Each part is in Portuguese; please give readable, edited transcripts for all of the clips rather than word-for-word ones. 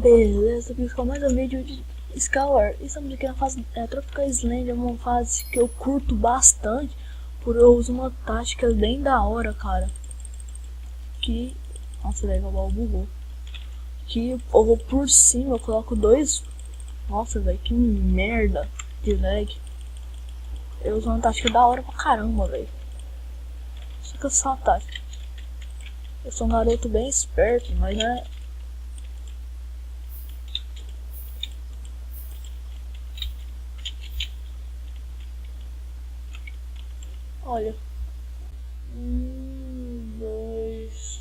Beleza, pessoal, mais um vídeo de Skyward. Estamos aqui na fase Tropical Island, é uma fase que eu curto bastante, por eu uso uma tática bem da hora, cara. Que... Nossa, velho, o baú bugou. Que eu vou por cima, eu coloco dois... Nossa, velho, que merda de lag. Eu uso uma tática da hora pra caramba, velho. Só que eu sou uma tática. Eu sou um garoto bem esperto, mas né... Olha. 1, 2,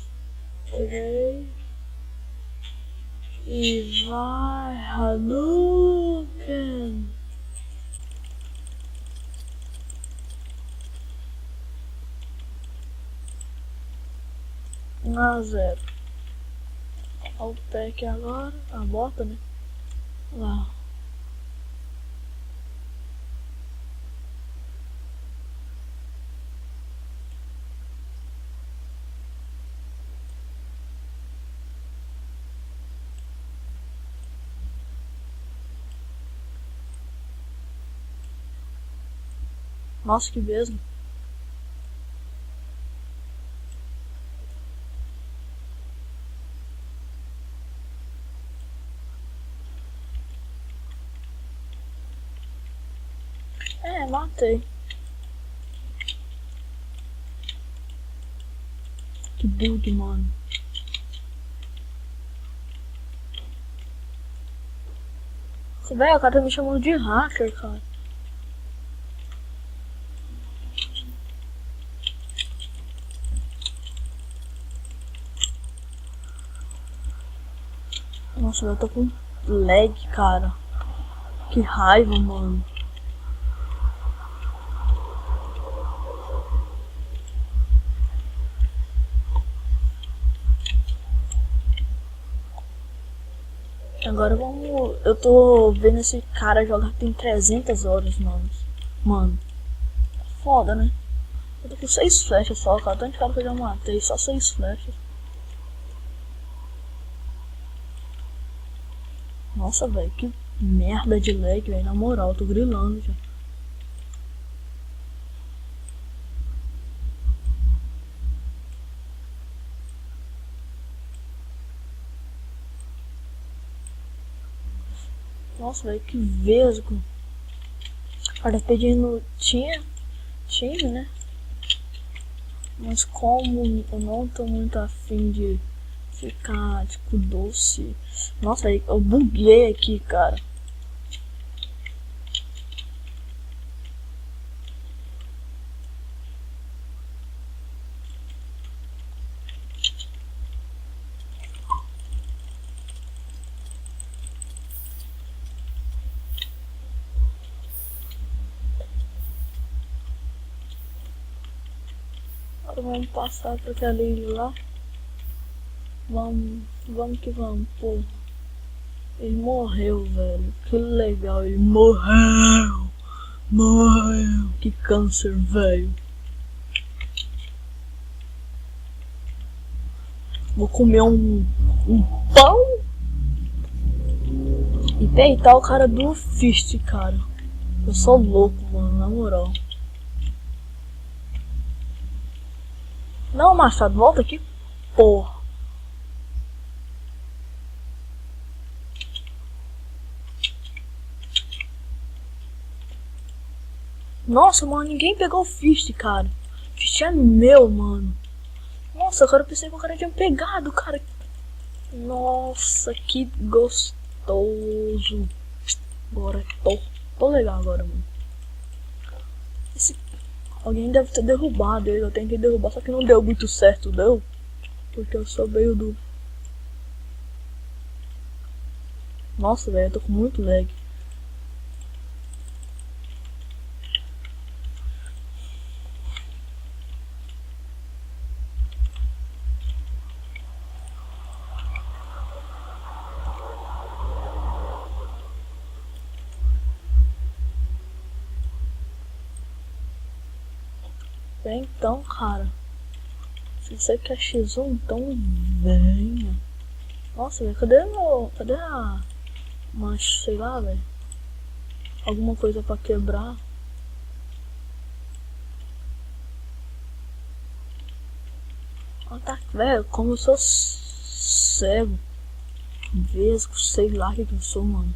3 e vai, Hadouken! 1-0. Olha o pack agora, a bota, né? Lá. Nossa, que mesmo. É, matei. Que bug, mano. Velho, o cara tá me chamando de hacker, cara. Nossa, eu tô com lag, cara. Que raiva, mano. Agora vamos... Eu tô vendo esse cara jogar tem 300 horas, mano. Mano. Foda, né? Eu tô com 6 flechas só, cara. Tanto cara que eu já matei. Só 6 flechas. Nossa, velho. Que merda de lag, velho. Na moral, eu tô grilando já. Nossa, velho. Que vesgo. O cara tá pedindo time, né? Mas como eu não tô muito afim de ficar, tipo, doce. Nossa, eu buguei aqui, cara. Agora vamos passar pra aquela ilha lá. Vamos que vamos, pô. Ele morreu, velho. Que legal, ele morreu. Morreu. Que câncer, velho. Vou comer um pão e peitar o cara do Fist, cara. Eu sou louco, mano, na moral. Não, Machado, volta aqui, porra. Nossa, mano, ninguém pegou o Fist, cara. O Fist é meu, mano. Nossa, agora eu pensei que o cara tinha pegado, cara. Nossa, que gostoso. Agora tô legal agora, mano. Alguém deve ter derrubado ele. Eu tentei derrubar, só que não deu muito certo, deu? Porque eu sou meio do... Nossa, velho, eu tô com muito lag. Bem, então, cara, se você quer X1, então venha. Nossa, velho, cadê meu. Cadê a. Mas, sei lá, velho. Alguma coisa pra quebrar. Ah, tá, velho, como eu sou cego. Vesgo, sei lá o que eu sou, mano.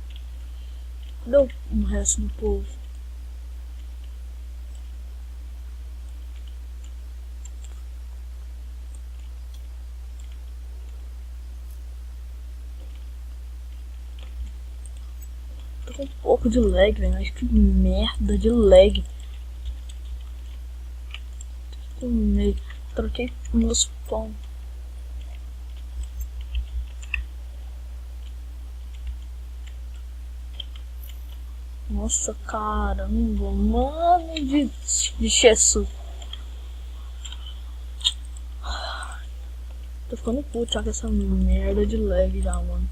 Cadê o resto do povo? Tô com um pouco de lag, velho. Mas que merda de lag. Troquei meus pão. Nossa, caramba, mano de Jesus. Tô ficando puto já com essa merda de lag já, mano.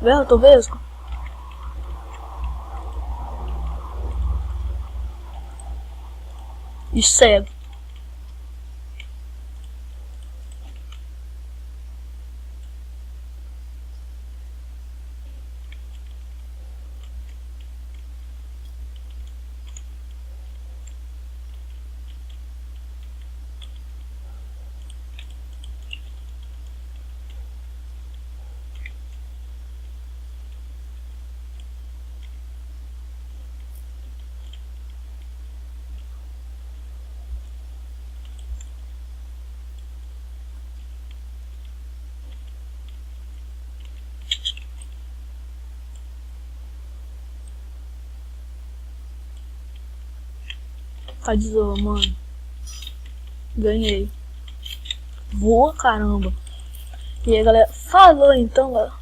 Velho, eu tô vesgo. E cego. Tadizou, mano. Ganhei. Boa, caramba. E aí, galera. Falou então, galera.